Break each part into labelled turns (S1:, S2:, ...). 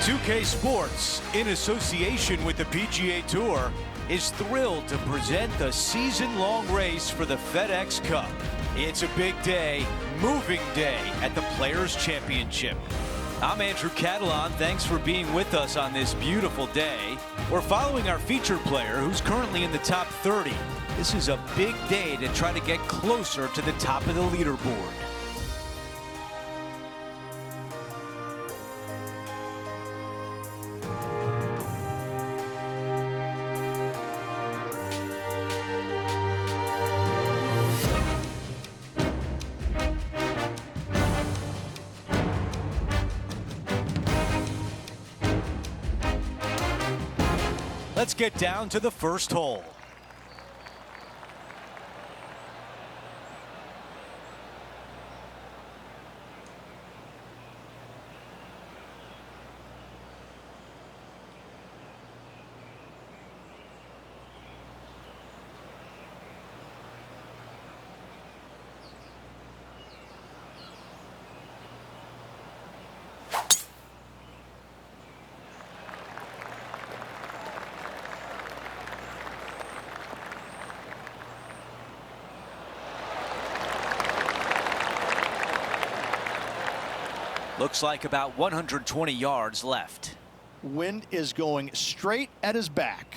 S1: 2K Sports, in association with the PGA Tour, is thrilled to present the season-long race for the FedEx Cup. It's a big day, moving day at the Players' Championship. I'm Andrew Catalan. Thanks for being with us on this beautiful day. We're following our featured player who's currently in the top 30. This is a big day to try to get closer to the top of the leaderboard. Let's get down to the first hole. Looks like about 120 yards left.
S2: Wind is going straight at his back.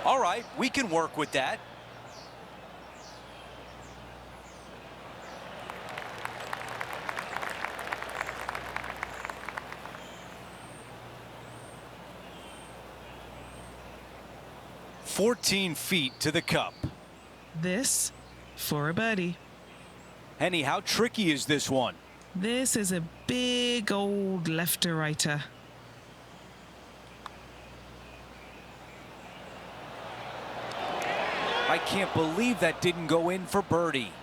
S1: All right, we can work with that. "14 feet to the cup."
S3: This for a birdie.
S1: Henny, how tricky is this one?
S3: This is a big old left-to-righter.
S1: I can't believe that didn't go in for birdie.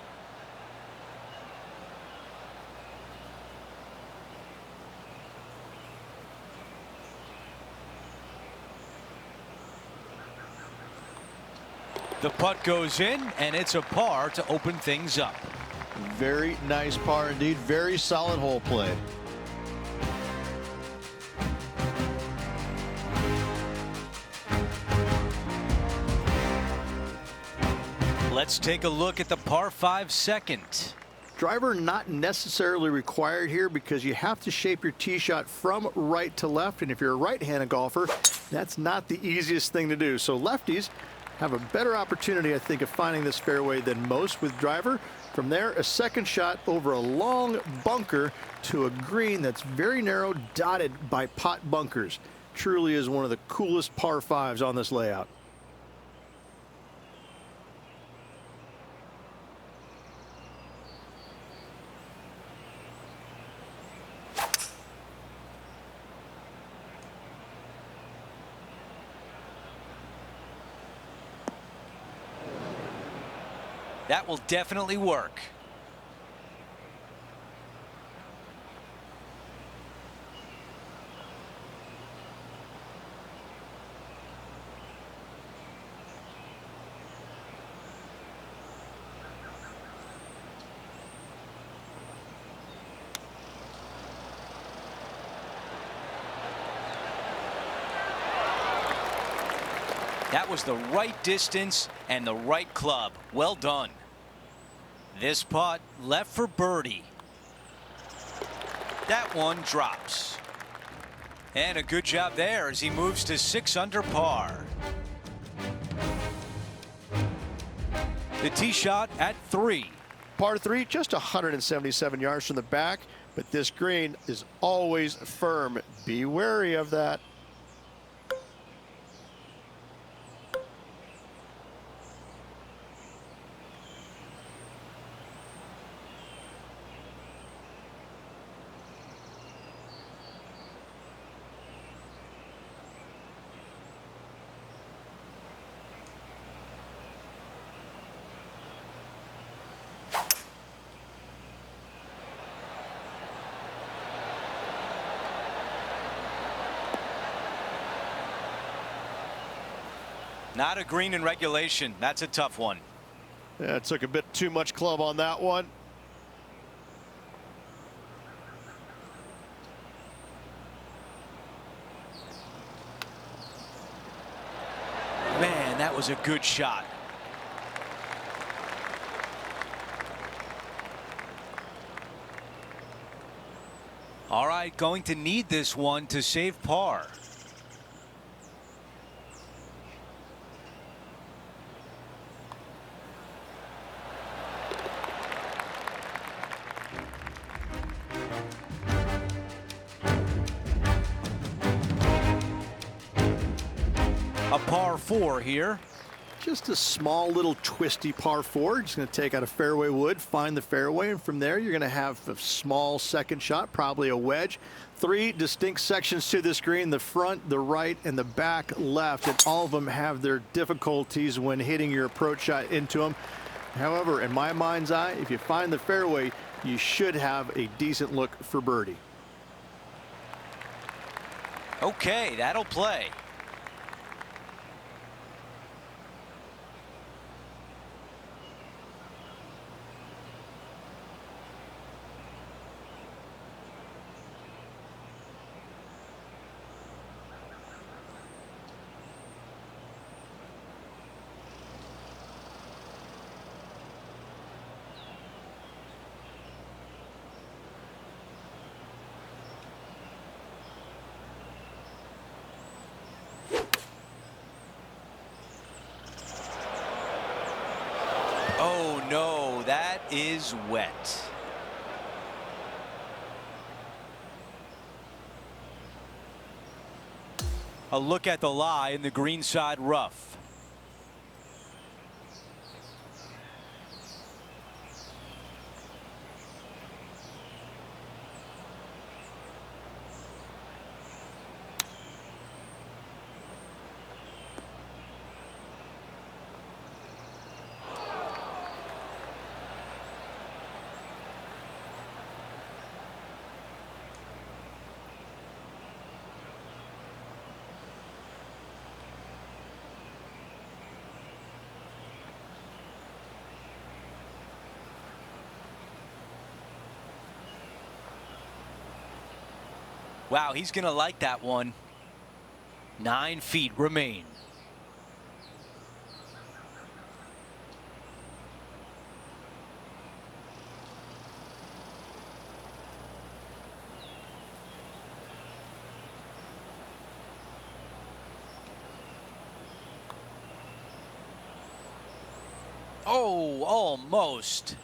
S1: The putt goes in, and it's a par to open things up.
S2: Very nice par indeed. Very solid hole play.
S1: Let's take a look at the par 5 second.
S2: Driver not necessarily required here because you have to shape your tee shot from right to left, and if you're a right-handed golfer, that's not the easiest thing to do. So lefties have a better opportunity, I think, of finding this fairway than most with driver. From there, a second shot over a long bunker to a green that's very narrow, dotted by pot bunkers. Truly is one of the coolest par 5s on this layout.
S1: That will definitely work. That was the right distance and the right club. Well done. This putt left for birdie. That one drops. And a good job there as he moves to 6 under par. The tee shot at 3.
S2: Par 3, just 177 yards from the back, but this green is always firm. Be wary of that.
S1: Not a green in regulation. That's a tough one.
S4: Yeah, it took a bit too much club on that one.
S1: Man, that was a good shot. All right, going to need this one to save par. A par 4 here.
S2: Just a small little twisty par 4. Just going to take out a fairway wood, find the fairway, and from there you're going to have a small second shot, probably a wedge. 3 distinct sections to this green: the front, the right, and the back left, and all of them have their difficulties when hitting your approach shot into them. However, in my mind's eye, if you find the fairway, you should have a decent look for birdie.
S1: Okay, that'll play. Oh no, that is wet. A look at the lie in the greenside rough. Wow, he's going to like that one. 9 feet remain. Oh, almost.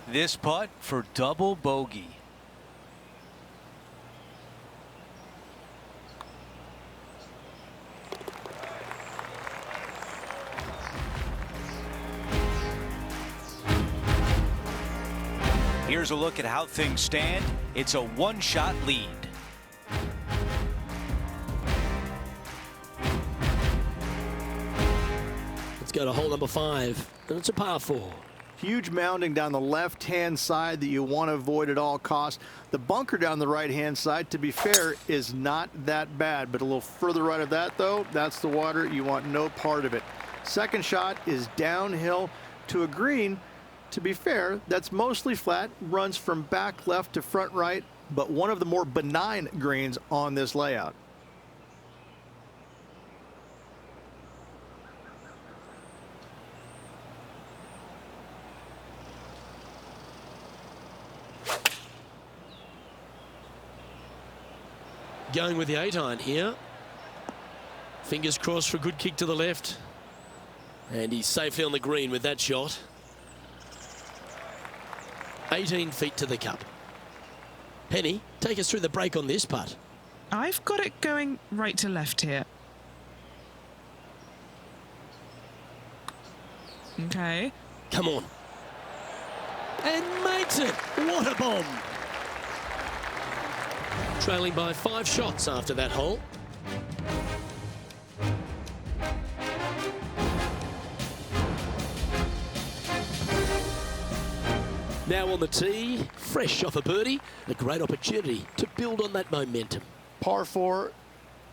S1: This putt for double bogey. Here's a look at how things stand. It's a one-shot lead.
S5: Let's go to hole number 5, and it's a par 4.
S2: Huge mounding down the left-hand side that you want to avoid at all costs. The bunker down the right-hand side, to be fair, is not that bad, but a little further right of that, though, that's the water. You want no part of it. Second shot is downhill to a green. To be fair, that's mostly flat, runs from back left to front right, but one of the more benign greens on this layout.
S5: Going with the 8-iron here. Fingers crossed for a good kick to the left. And he's safely on the green with that shot. 18 feet to the cup. Penny, take us through the break on this putt.
S3: I've got it going right to left here. Okay.
S5: Come on. And makes it. What a bomb. Trailing by 5 shots after that hole. Now on the tee, fresh off a birdie, a great opportunity to build on that momentum.
S4: Par 4,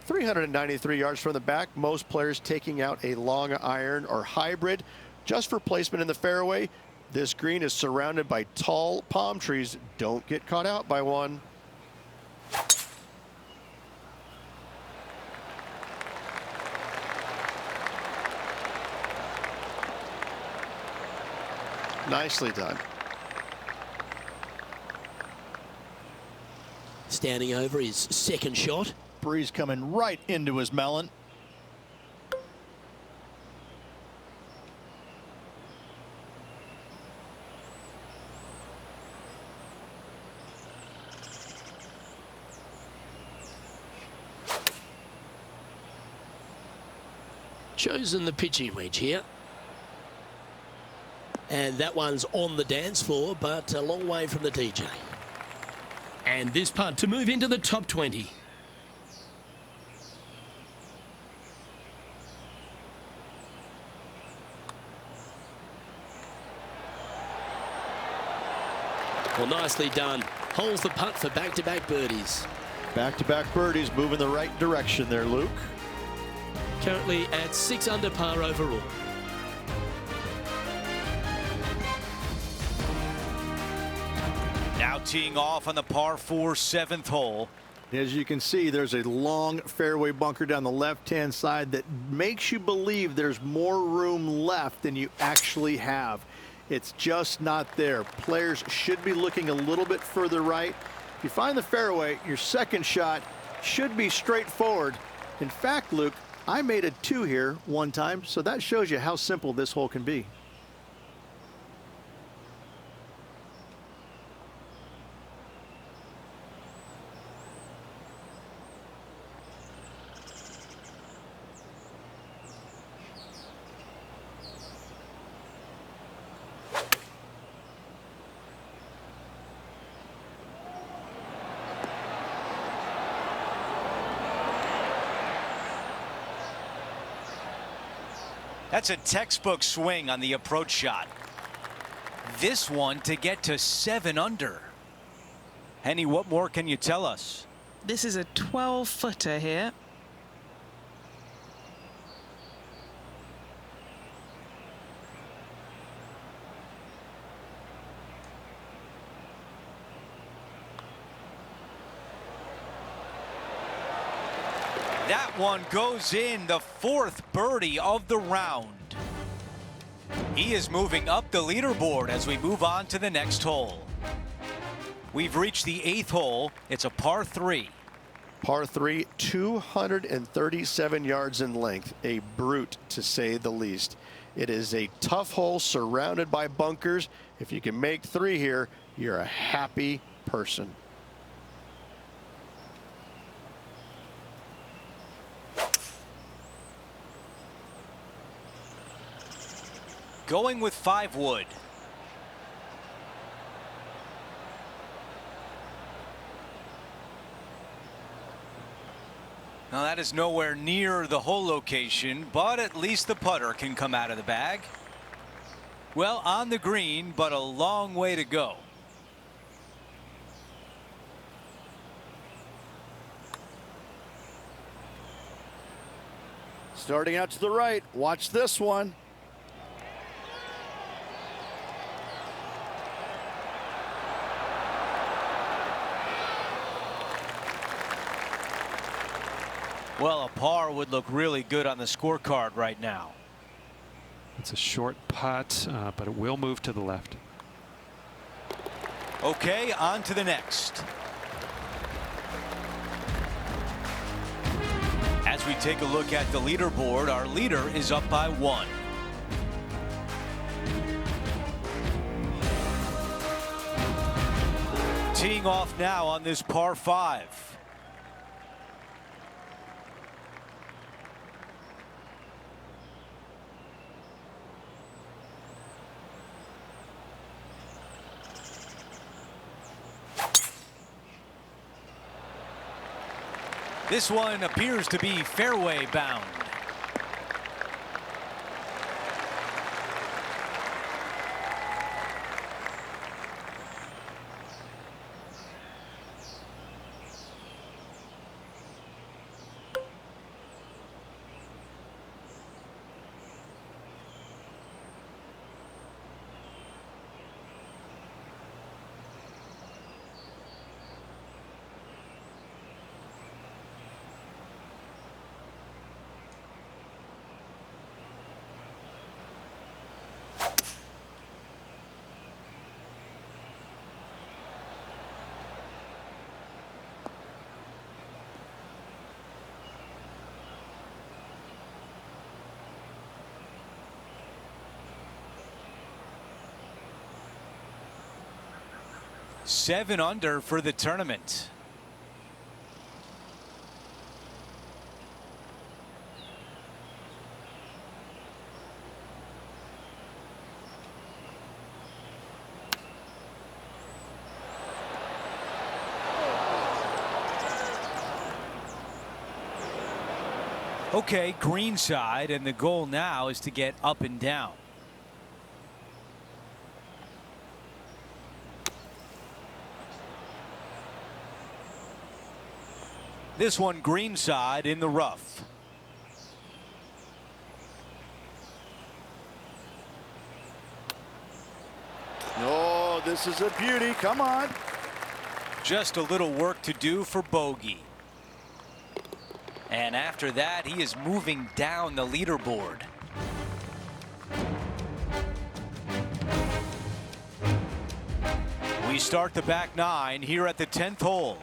S4: 393 yards from the back. Most players taking out a long iron or hybrid just for placement in the fairway. This green is surrounded by tall palm trees. Don't get caught out by one. Nicely done.
S5: Standing over his second shot.
S2: Breeze coming right into his melon.
S5: Chosen the pitching wedge here. And that one's on the dance floor, but a long way from the DJ. And this putt to move into the top 20. Well, nicely done. Holds the putt for back-to-back birdies.
S4: Back-to-back birdies, moving the right direction there, Luke.
S5: Currently at 6 under par overall.
S1: Now teeing off on the par 4 7th hole.
S2: As you can see, there's a long fairway bunker down the left-hand side that makes you believe there's more room left than you actually have. It's just not there. Players should be looking a little bit further right. If you find the fairway, your second shot should be straightforward. In fact, Luke, I made a 2 here one time, so that shows you how simple this hole can be.
S1: That's a textbook swing on the approach shot. This one to get to 7 under. Henny, what more can you tell us?
S3: This is a 12-footer here.
S1: That one goes in, the 4th birdie of the round. He is moving up the leaderboard as we move on to the next hole. We've reached the 8th hole. It's a par 3.
S4: Par 3, 237 yards in length. A brute, to say the least. It is a tough hole surrounded by bunkers. If you can make 3 here, you're a happy person.
S1: Going with 5 wood. Now that is nowhere near the hole location, but at least the putter can come out of the bag. Well, on the green, but a long way to go.
S4: Starting out to the right, watch this one.
S1: Well, a par would look really good on the scorecard right now.
S6: It's a short putt, but it will move to the left.
S1: Okay, on to the next. As we take a look at the leaderboard, our leader is up by 1. Teeing off now on this par 5. This one appears to be fairway bound. 7 under for the tournament. Okay, green side, and the goal now is to get up and down. This one green side in the rough.
S4: Oh, this is a beauty. Come on.
S1: Just a little work to do for bogey. And after that, he is moving down the leaderboard. We start the back 9 here at the 10th hole.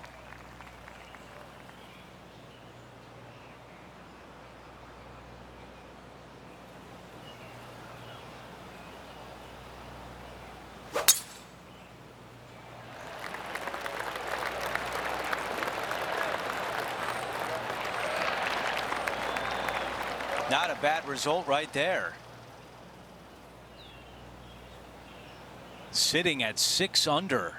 S1: Not a bad result right there. Sitting at 6 under.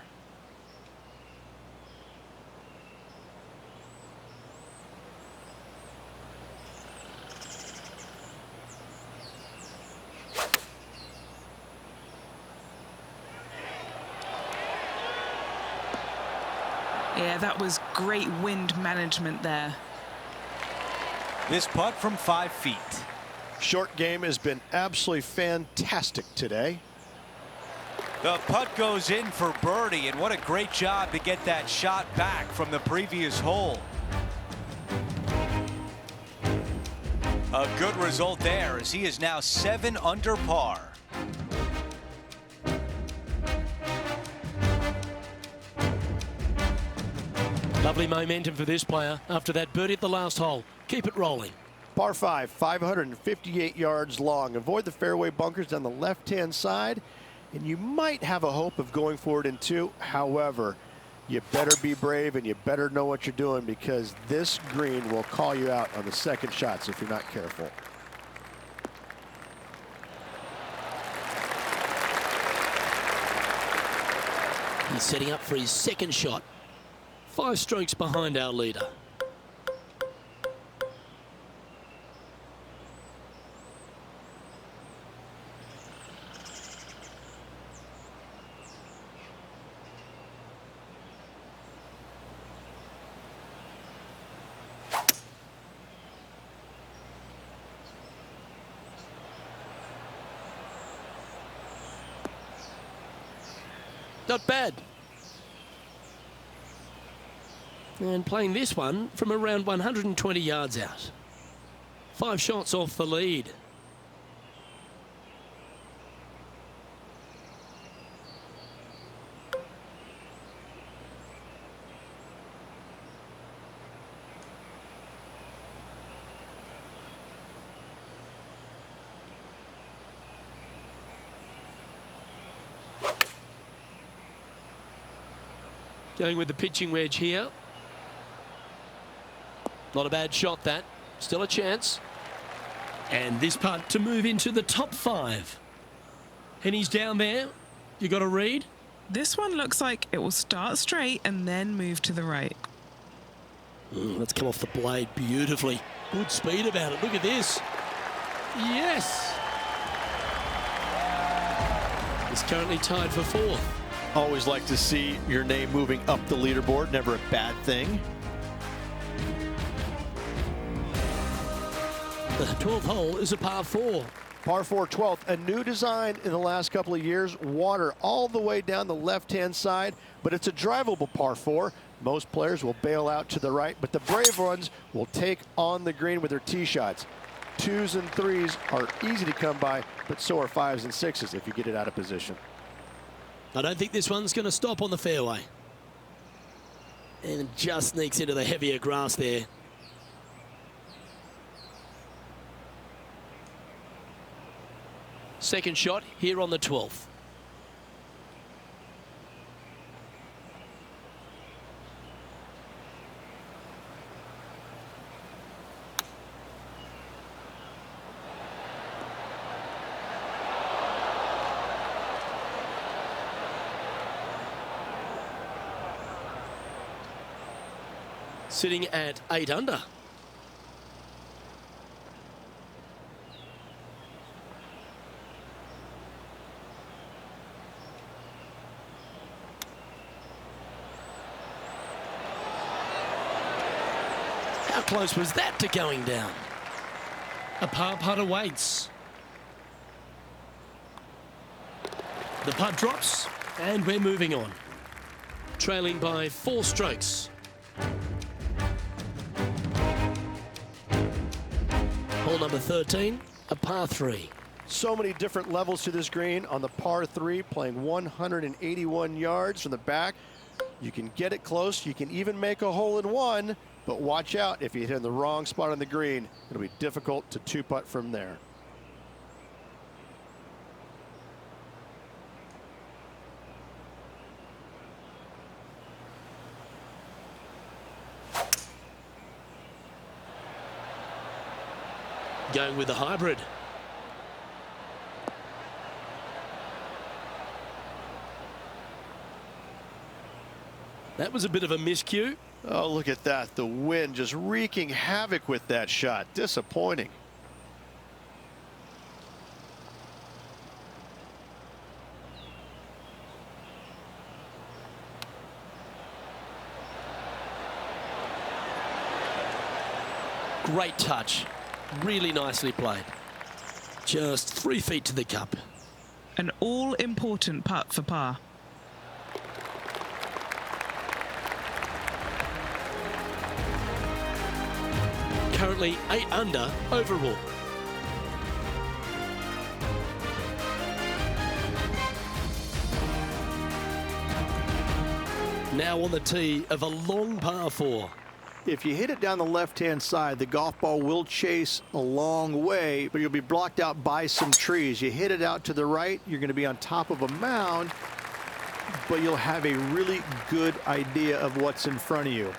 S3: Yeah, that was great wind management there.
S1: This putt from 5 feet.
S4: Short game has been absolutely fantastic today.
S1: The putt goes in for birdie, and what a great job to get that shot back from the previous hole. A good result there, as he is now 7 under par.
S5: Lovely momentum for this player after that birdie at the last hole. Keep it rolling.
S4: Par 5, 558 yards long. Avoid the fairway bunkers down the left-hand side, and you might have a hope of going forward in 2. However, you better be brave and you better know what you're doing, because this green will call you out on the second shots if you're not careful.
S5: He's setting up for his second shot. 5 strokes behind our leader. Not bad. And playing this one from around 120 yards out. 5 shots off the lead. Going with the pitching wedge here. Not a bad shot, that. Still a chance. And this putt to move into the top 5. And he's down there. You got a read?
S3: This one looks like it will start straight and then move to the right.
S5: Let's come off the blade beautifully. Good speed about it. Look at this. Yes. He's currently tied for 4th.
S4: Always like to see your name moving up the leaderboard. Never a bad thing.
S5: The 12th hole is a par 4.
S4: Par 4 12th, a new design in the last couple of years. Water all the way down the left-hand side, but it's a drivable par 4. Most players will bail out to the right, but the brave ones will take on the green with their tee shots. 2s and 3s are easy to come by, but so are 5s and 6s if you get it out of position.
S5: I don't think this one's going to stop on the fairway. And just sneaks into the heavier grass there. Second shot here on the 12th. Sitting at 8 under. How close was that to going down? A par putt awaits. The putt drops, and we're moving on. Trailing by 4 strokes. Hole number 13, a par 3.
S4: So many different levels to this green. On the par 3, playing 181 yards from the back. You can get it close. You can even make a hole-in-one. But watch out, if you hit in the wrong spot on the green, it'll be difficult to two-putt from there.
S5: Going with the hybrid. That was a bit of a miscue.
S4: Oh, look at that. The wind just wreaking havoc with that shot. Disappointing.
S5: Great touch. Really nicely played. Just 3 feet to the cup.
S3: An all-important putt for par.
S5: Currently 8 under overall. Now on the tee of a long par 4.
S2: If you hit it down the left-hand side, the golf ball will chase a long way, but you'll be blocked out by some trees. You hit it out to the right, you're going to be on top of a mound, but you'll have a really good idea of what's in front of you.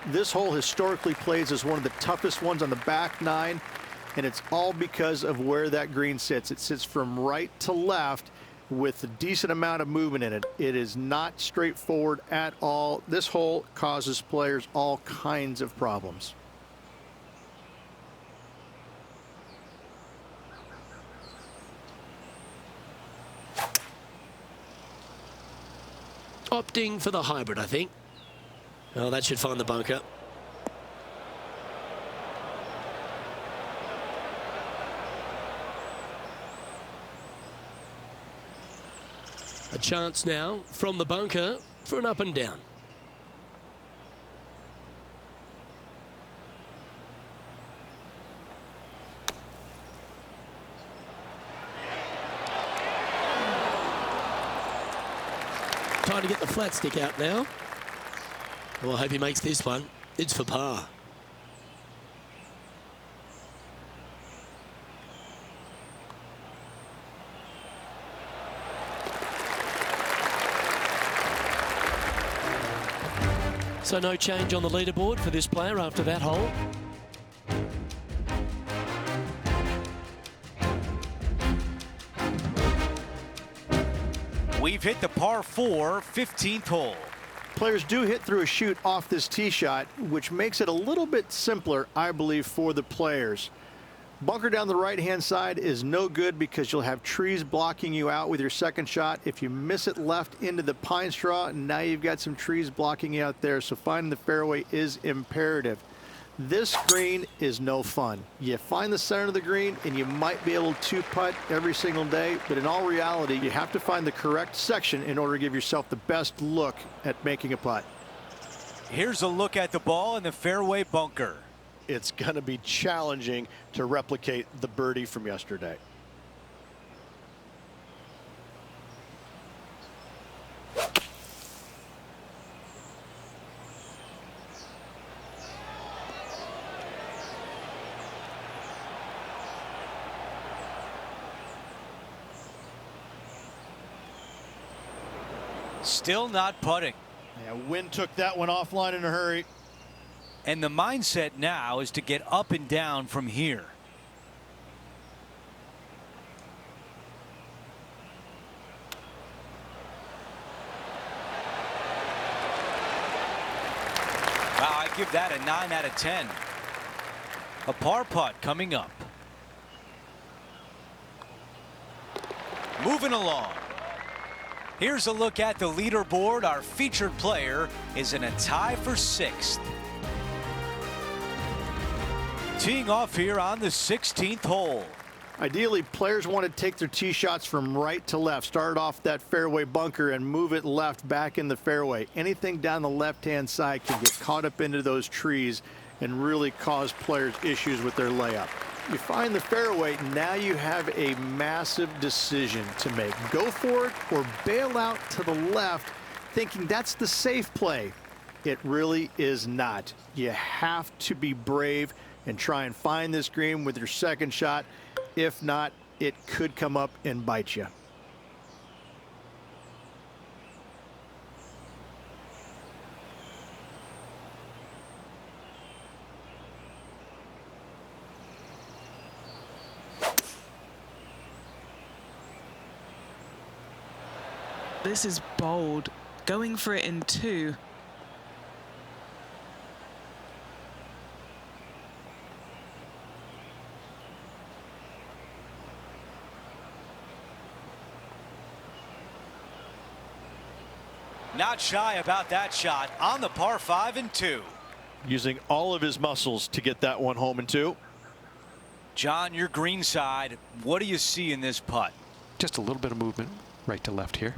S2: This hole historically plays as one of the toughest ones on the back 9, and it's all because of where that green sits. It sits from right to left with a decent amount of movement in it. It is not straightforward at all. This hole causes players all kinds of problems.
S5: Opting for the hybrid, I think. Oh, that should find the bunker. A chance now from the bunker for an up and down. Trying to get the flat stick out now. Well, I hope he makes this one. It's for par. So no change on the leaderboard for this player after that hole.
S1: We've hit the par 4, 15th hole.
S2: Players do hit through a chute off this tee shot, which makes it a little bit simpler, I believe, for the players. Bunker down the right-hand side is no good because you'll have trees blocking you out with your second shot. If you miss it left into the pine straw, now you've got some trees blocking you out there, so finding the fairway is imperative. This green is no fun. You find the center of the green and you might be able to putt every single day, but in all reality, you have to find the correct section in order to give yourself the best look at making a putt.
S1: Here's a look at the ball in the fairway bunker.
S4: It's going to be challenging to replicate the birdie from yesterday.
S1: Still not putting.
S4: Yeah, wind took that one offline in a hurry.
S1: And the mindset now is to get up and down from here. Wow, I I'd give that a 9 out of 10. A par putt coming up. Moving along. Here's a look at the leaderboard. Our featured player is in a tie for 6th. Teeing off here on the 16th hole.
S2: Ideally, players want to take their tee shots from right to left. Start off that fairway bunker and move it left back in the fairway. Anything down the left-hand side can get caught up into those trees and really cause players issues with their layup. You find the fairway, now you have a massive decision to make. Go for it or bail out to the left, thinking that's the safe play. It really is not. You have to be brave and try and find this green with your second shot. If not, it could come up and bite you.
S3: This is bold. Going for it in 2.
S1: Not shy about that shot on the par 5 and 2.
S4: Using all of his muscles to get that one home in 2.
S1: John, your green side, what do you see in this putt?
S6: Just a little bit of movement right to left here.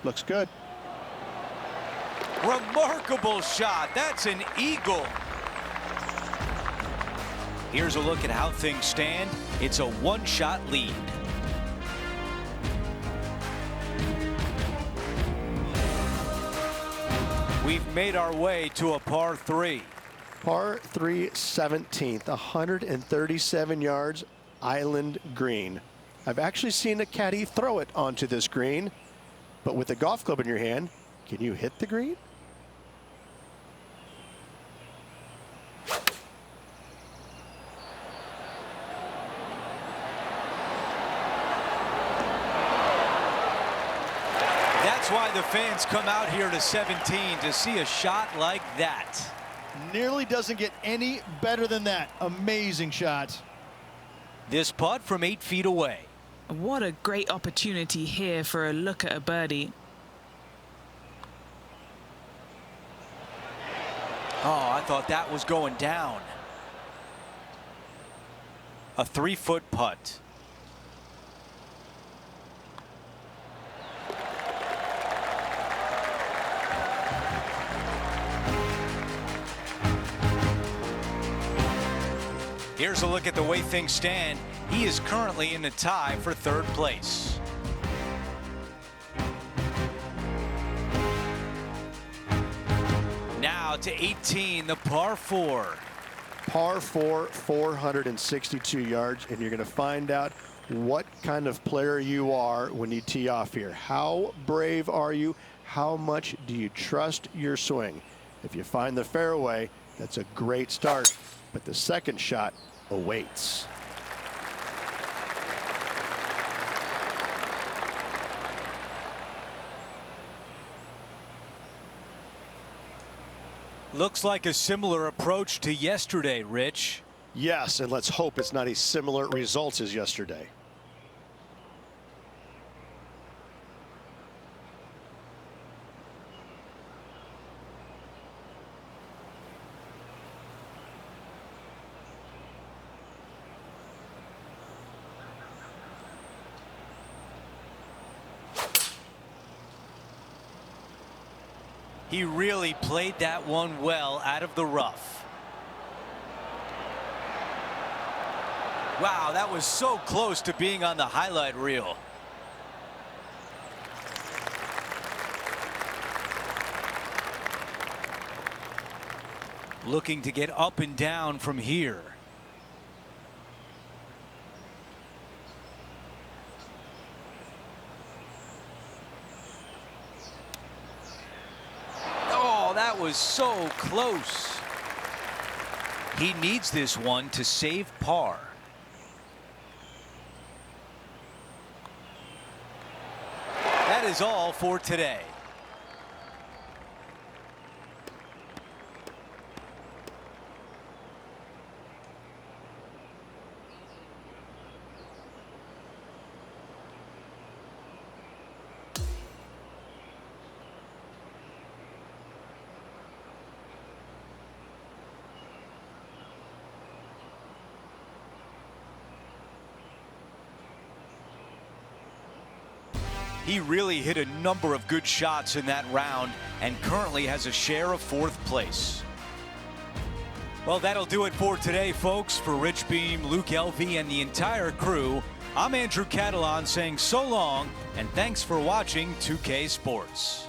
S4: Looks good.
S1: Remarkable shot. That's an eagle. Here's a look at how things stand. It's a 1-shot lead. We've made our way to a par 3.
S4: Par 3 17th, 137 yards, island green. I've actually seen a caddy throw it onto this green, but with a golf club in your hand, can you hit the green?
S1: That's why the fans come out here to 17 to see a shot like that.
S2: Nearly doesn't get any better than that. Amazing shot.
S1: This putt from 8 feet away.
S3: What a great opportunity here for a look at a birdie.
S1: Oh, I thought that was going down. A 3-foot putt. Here's a look at the way things stand. He is currently in a tie for 3rd place. Now to 18, the par 4.
S4: Par 4, 462 yards, and you're going to find out what kind of player you are when you tee off here. How brave are you? How much do you trust your swing? If you find the fairway, that's a great start, but the second shot awaits.
S1: Looks like a similar approach to yesterday, Rich.
S4: Yes, and let's hope it's not as similar results as yesterday.
S1: He really played that one well out of the rough. Wow, that was so close to being on the highlight reel. Looking to get up and down from here. That was so close. He needs this one to save par. That that is all for today. He really hit a number of good shots in that round and currently has a share of 4th place. Well, that'll do it for today, folks. For Rich Beam, Luke Elvey, and the entire crew, I'm Andrew Catalan saying so long and thanks for watching 2K Sports.